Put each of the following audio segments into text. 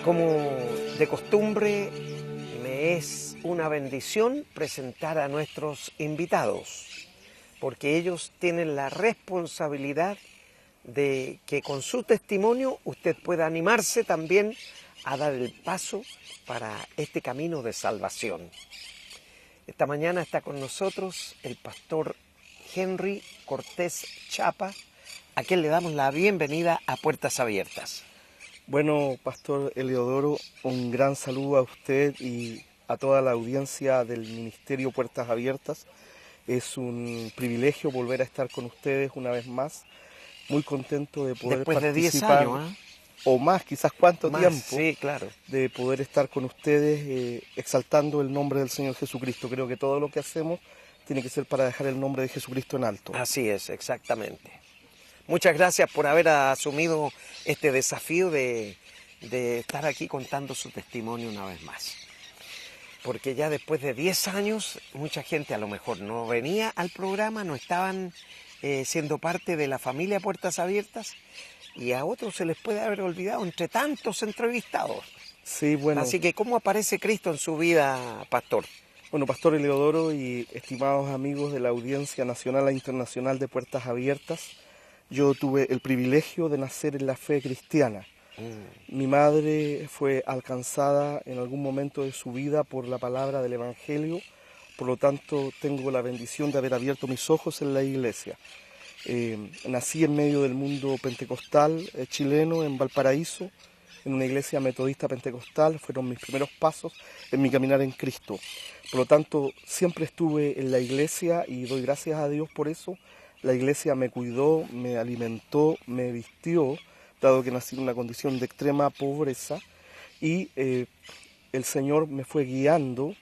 Como de costumbre, me es una bendición presentar a nuestros invitados, porque ellos tienen la responsabilidad de que con su testimonio usted pueda animarse también a dar el paso para este camino de salvación. Esta mañana está con nosotros el pastor Henry Cortés Chapa, a quien le damos la bienvenida a Puertas Abiertas. Bueno, Pastor Eliodoro, un gran saludo a usted y a toda la audiencia del Ministerio Puertas Abiertas. Es un privilegio volver a estar con ustedes una vez más. Muy contento de poder Después participar, de 10 años, o más, quizás cuánto más, tiempo, sí, claro. de poder estar con ustedes exaltando el nombre del Señor Jesucristo. Creo que todo lo que hacemos tiene que ser para dejar el nombre de Jesucristo en alto. Así es, exactamente. Muchas gracias por haber asumido este desafío de estar aquí contando su testimonio una vez más. Porque ya después de 10 años, mucha gente a lo mejor no venía al programa, no estaban siendo parte de la familia Puertas Abiertas, y a otros se les puede haber olvidado entre tantos entrevistados. Sí, bueno. Así que, ¿cómo aparece Cristo en su vida, pastor? Bueno, Pastor Eliodoro y estimados amigos de la audiencia nacional e internacional de Puertas Abiertas, yo tuve el privilegio de nacer en la fe cristiana. Mi madre fue alcanzada en algún momento de su vida por la palabra del Evangelio, por lo tanto tengo la bendición de haber abierto mis ojos en la iglesia. Nací en medio del mundo pentecostal chileno, en Valparaíso, en una iglesia metodista pentecostal. Fueron mis primeros pasos en mi caminar en Cristo. Por lo tanto, siempre estuve en la iglesia y doy gracias a Dios por eso. La iglesia me cuidó, me alimentó, me vistió, dado que nací en una condición de extrema pobreza, y el Señor me fue guiando,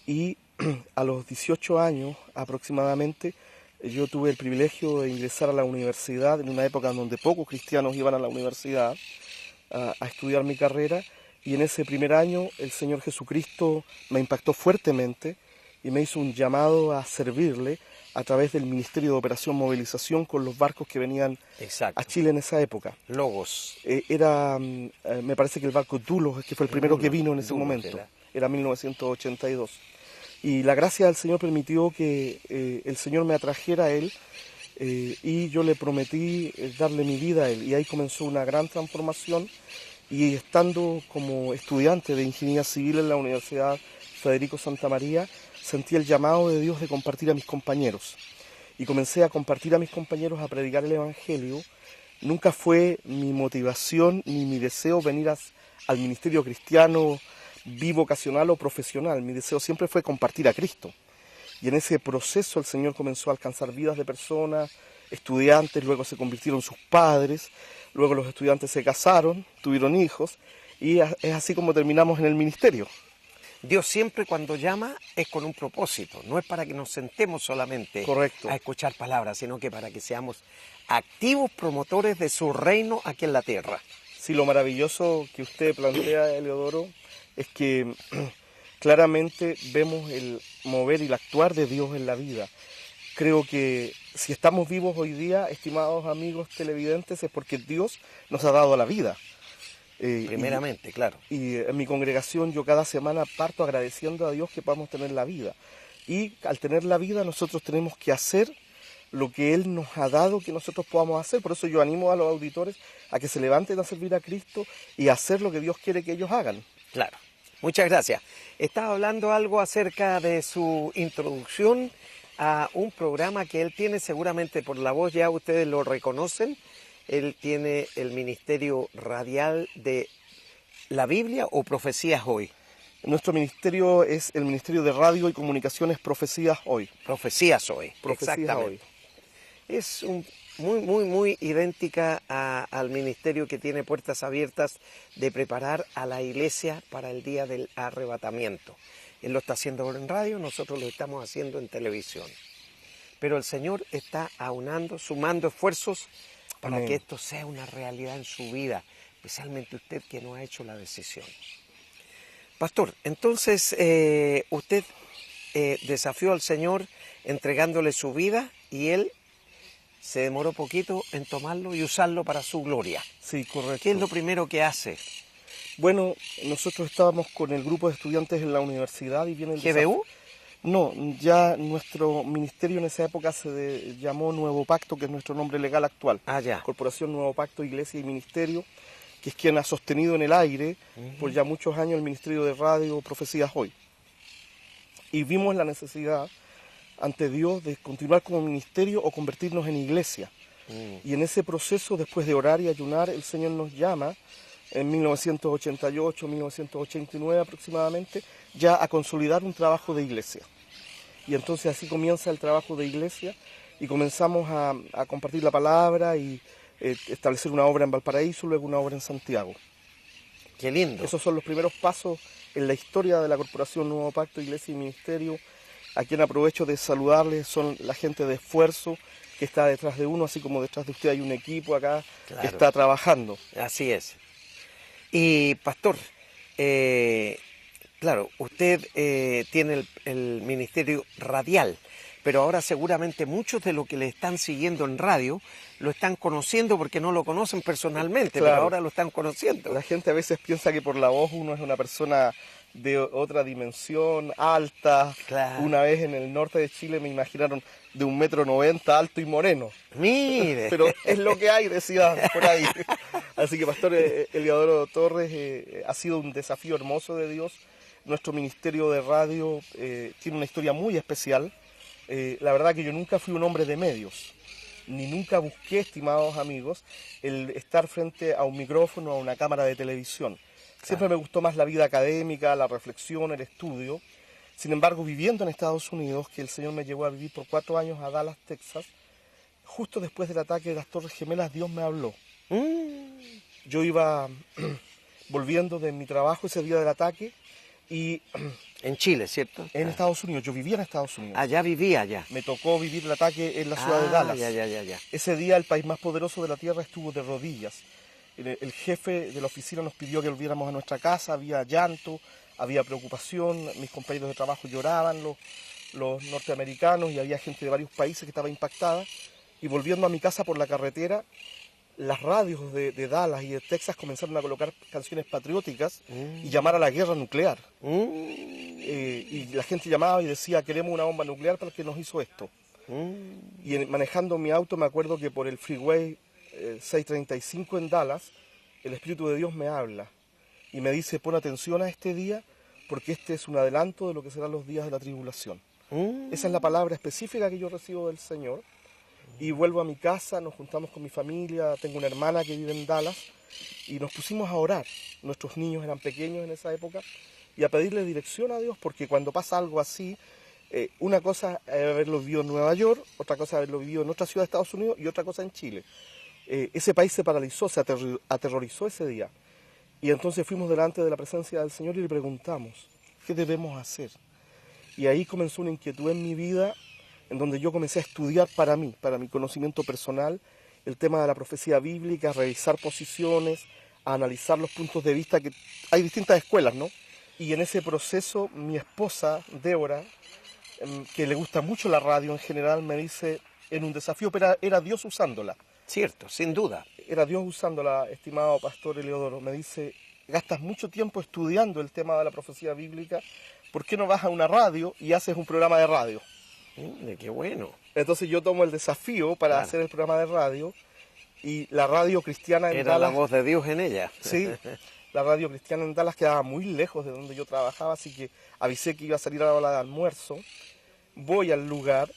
y a los 18 años aproximadamente yo tuve el privilegio de ingresar a la universidad en una época en donde pocos cristianos iban a la universidad a estudiar mi carrera, y en ese primer año el Señor Jesucristo me impactó fuertemente y me hizo un llamado a servirle a través del Ministerio de Operación Movilización con los barcos que venían a Chile en esa época. Logos. Me parece que el barco Dulos, que fue el primero que vino en ese momento, era 1982. Y la gracia del Señor permitió que el Señor me atrajera a Él, y yo le prometí darle mi vida a Él. Y ahí comenzó una gran transformación, y estando como estudiante de Ingeniería Civil en la Universidad Federico Santa María, sentí el llamado de Dios de compartir a mis compañeros. Y comencé a compartir a mis compañeros, a predicar el Evangelio. Nunca fue mi motivación ni mi deseo venir al ministerio cristiano bivocacional o profesional. Mi deseo siempre fue compartir a Cristo. Y en ese proceso el Señor comenzó a alcanzar vidas de personas, estudiantes, luego se convirtieron sus padres, luego los estudiantes se casaron, tuvieron hijos, y es así como terminamos en el ministerio. Dios siempre cuando llama es con un propósito, no es para que nos sentemos solamente Correcto. a escuchar palabras, sino que para que seamos activos promotores de su reino aquí en la tierra. Sí, lo maravilloso que usted plantea, Eliodoro, es que claramente vemos el mover y el actuar de Dios en la vida. Creo que si estamos vivos hoy día, estimados amigos televidentes, es porque Dios nos ha dado la vida. Primeramente, claro. Y en mi congregación yo cada semana parto agradeciendo a Dios que podamos tener la vida. Y al tener la vida nosotros tenemos que hacer lo que Él nos ha dado que nosotros podamos hacer. Por eso yo animo a los auditores a que se levanten a servir a Cristo y a hacer lo que Dios quiere que ellos hagan. Claro. Muchas gracias. Estaba hablando algo acerca de su introducción a un programa que él tiene, seguramente por la voz ya ustedes lo reconocen. Él tiene el ministerio radial de la Biblia o Profecías Hoy. Nuestro ministerio es el Ministerio de Radio y Comunicaciones Profecías Hoy. Profecías Hoy, Profecías exactamente. Hoy. Es muy idéntica al ministerio que tiene Puertas Abiertas de preparar a la iglesia para el día del arrebatamiento. Él lo está haciendo en radio, nosotros lo estamos haciendo en televisión. Pero el Señor está aunando, sumando esfuerzos para Amén. que esto sea una realidad en su vida, especialmente usted que no ha hecho la decisión. Pastor, entonces usted desafió al Señor entregándole su vida y Él se demoró poquito en tomarlo y usarlo para su gloria. Sí, correcto. ¿Qué es lo primero que hace Bueno, nosotros estábamos con el grupo de estudiantes en la universidad y viene el ¿GBU? No, ya nuestro ministerio en esa época llamó Nuevo Pacto, que es nuestro nombre legal actual. Ah, ya. Corporación Nuevo Pacto, Iglesia y Ministerio, que es quien ha sostenido en el aire por ya muchos años el Ministerio de Radio Profecías Hoy. Y vimos la necesidad ante Dios de continuar como ministerio o convertirnos en iglesia. Y en ese proceso, después de orar y ayunar, el Señor nos llama en 1988, 1989 aproximadamente, ya a consolidar un trabajo de iglesia. Y entonces así comienza el trabajo de iglesia y comenzamos a compartir la palabra y establecer una obra en Valparaíso, luego una obra en Santiago. Qué lindo. Esos son los primeros pasos en la historia de la Corporación Nuevo Pacto, Iglesia y Ministerio. A quien aprovecho de saludarles son la gente de esfuerzo que está detrás de uno, así como detrás de usted hay un equipo acá que está trabajando. Así es. Y pastor, claro, usted tiene el ministerio radial, pero ahora seguramente muchos de los que le están siguiendo en radio lo están conociendo porque no lo conocen personalmente, Claro. pero ahora lo están conociendo. La gente a veces piensa que por la voz uno es una persona de otra dimensión, alta. Claro. Una vez en el norte de Chile me imaginaron de 1,90 m, alto y moreno. Mire. Pero es lo que hay, decía por ahí. Así que, Pastor Eliodoro Torres, ha sido un desafío hermoso de Dios. Nuestro ministerio de radio tiene una historia muy especial. La verdad que yo nunca fui un hombre de medios, ni nunca busqué, estimados amigos, el estar frente a un micrófono o a una cámara de televisión. Siempre me gustó más la vida académica, la reflexión, el estudio. Sin embargo, viviendo en Estados Unidos, que el Señor me llevó a vivir por 4 años a Dallas, Texas, justo después del ataque de las Torres Gemelas, Dios me habló. Yo iba volviendo de mi trabajo ese día del ataque y... En Chile, ¿cierto? En Estados Unidos, yo vivía en Estados Unidos. Allá vivía, allá. Me tocó vivir el ataque en la ciudad de Dallas. Ya. Ese día el país más poderoso de la tierra estuvo de rodillas. El jefe de la oficina nos pidió que volviéramos a nuestra casa, había llanto, había preocupación, mis compañeros de trabajo lloraban, los norteamericanos, y había gente de varios países que estaba impactada. Y volviendo a mi casa por la carretera, las radios de Dallas y de Texas comenzaron a colocar canciones patrióticas y llamar a la guerra nuclear. Y la gente llamaba y decía, queremos una bomba nuclear para el que nos hizo esto. Y manejando mi auto me acuerdo que por el freeway 635 en Dallas, el Espíritu de Dios me habla y me dice, pon atención a este día porque este es un adelanto de lo que serán los días de la tribulación. Esa es la palabra específica que yo recibo del Señor. Y vuelvo a mi casa, nos juntamos con mi familia, tengo una hermana que vive en Dallas y nos pusimos a orar. Nuestros niños eran pequeños en esa época y a pedirle dirección a Dios, porque cuando pasa algo así, una cosa es haberlo vivido en Nueva York, otra cosa es haberlo vivido en otra ciudad de Estados Unidos y otra cosa en Chile. Ese país se paralizó, se aterrorizó ese día. Y entonces fuimos delante de la presencia del Señor y le preguntamos, ¿qué debemos hacer? Y ahí comenzó una inquietud en mi vida, en donde yo comencé a estudiar para mí, para mi conocimiento personal, el tema de la profecía bíblica, a revisar posiciones, a analizar los puntos de vista, que hay distintas escuelas, ¿no? Y en ese proceso mi esposa, Débora, que le gusta mucho la radio en general, me dice, en un desafío, pero era Dios usándola. Cierto, sin duda. Era Dios usándola, estimado pastor Eliodoro. Me dice, gastas mucho tiempo estudiando el tema de la profecía bíblica, ¿por qué no vas a una radio y haces un programa de radio? Qué bueno. Entonces yo tomo el desafío para hacer el programa de radio, y la radio cristiana en Era Dallas... la voz de Dios en ella. Sí, la radio cristiana en Dallas quedaba muy lejos de donde yo trabajaba, así que avisé que iba a salir a la hora de almuerzo, voy al lugar,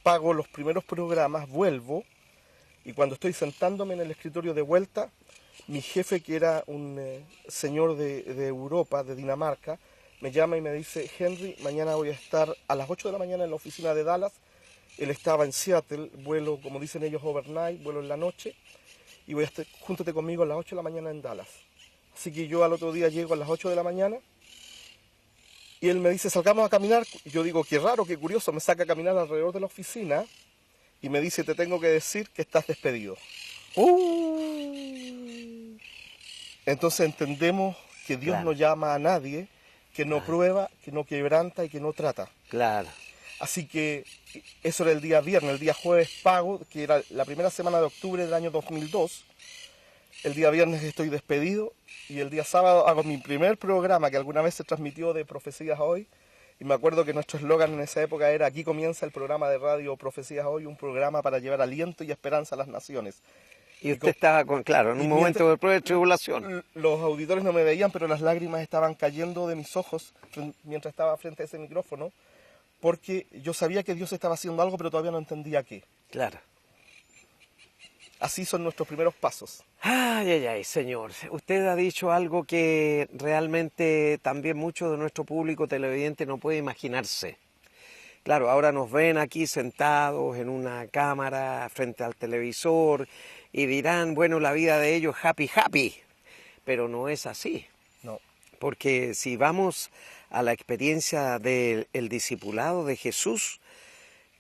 pago los primeros programas, vuelvo, y cuando estoy sentándome en el escritorio de vuelta, mi jefe, que era un señor de Europa, de Dinamarca, me llama y me dice, Henry, mañana voy a estar a las 8 de la mañana en la oficina de Dallas. Él estaba en Seattle, vuelo, como dicen ellos, overnight, vuelo en la noche, y voy a estar, júntate conmigo a las 8 de la mañana en Dallas. Así que yo al otro día llego a las 8 de la mañana, y él me dice, salgamos a caminar. Y yo digo, qué raro, qué curioso, me saca a caminar alrededor de la oficina, y me dice, te tengo que decir que estás despedido. Entonces entendemos que Dios no llama a nadie, que no prueba, que no quebranta y que no trata. Claro. Así que eso era el día viernes. El día jueves pago, que era la primera semana de octubre del año 2002. el día viernes estoy despedido y el día sábado hago mi primer programa que alguna vez se transmitió de Profecías Hoy. Y me acuerdo que nuestro eslogan en esa época era: aquí comienza el programa de radio Profecías Hoy, un programa para llevar aliento y esperanza a las naciones. Y usted estaba, claro, en un momento de prueba de tribulación. Los auditores no me veían, pero las lágrimas estaban cayendo de mis ojos mientras estaba frente a ese micrófono, porque yo sabía que Dios estaba haciendo algo, pero todavía no entendía qué. Claro. Así son nuestros primeros pasos. Ay, ay, ay, señor. Usted ha dicho algo que realmente también mucho de nuestro público televidente no puede imaginarse. Claro, ahora nos ven aquí sentados en una cámara frente al televisor y dirán, bueno, la vida de ellos happy, happy. Pero no es así. No. Porque si vamos a la experiencia del discipulado de Jesús,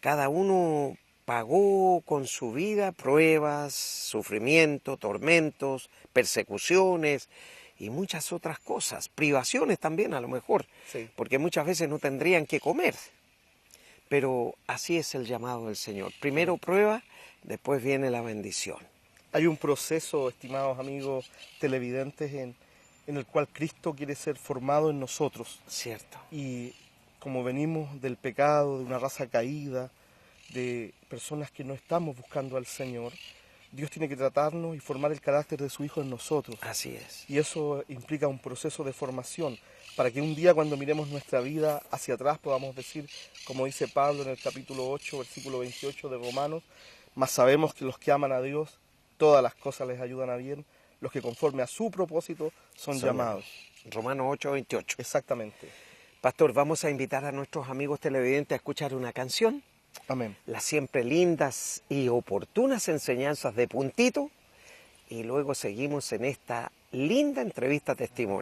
cada uno pagó con su vida pruebas, sufrimiento, tormentos, persecuciones y muchas otras cosas, privaciones también a lo mejor, Sí. porque muchas veces no tendrían que comer. Pero así es el llamado del Señor. Primero prueba, después viene la bendición. Hay un proceso, estimados amigos televidentes, en el cual Cristo quiere ser formado en nosotros. Cierto. Y como venimos del pecado, de una raza caída, de personas que no estamos buscando al Señor, Dios tiene que tratarnos y formar el carácter de su Hijo en nosotros. Así es. Y eso implica un proceso de formación, para que un día cuando miremos nuestra vida hacia atrás podamos decir, como dice Pablo en el capítulo 8, versículo 28 de Romanos: mas sabemos que los que aman a Dios, todas las cosas les ayudan a bien, los que conforme a su propósito son llamados. Romanos 8, 28. Exactamente. Pastor, vamos a invitar a nuestros amigos televidentes a escuchar una canción. Amén. Las siempre lindas y oportunas enseñanzas de Puntito, y luego seguimos en esta linda entrevista testimonio.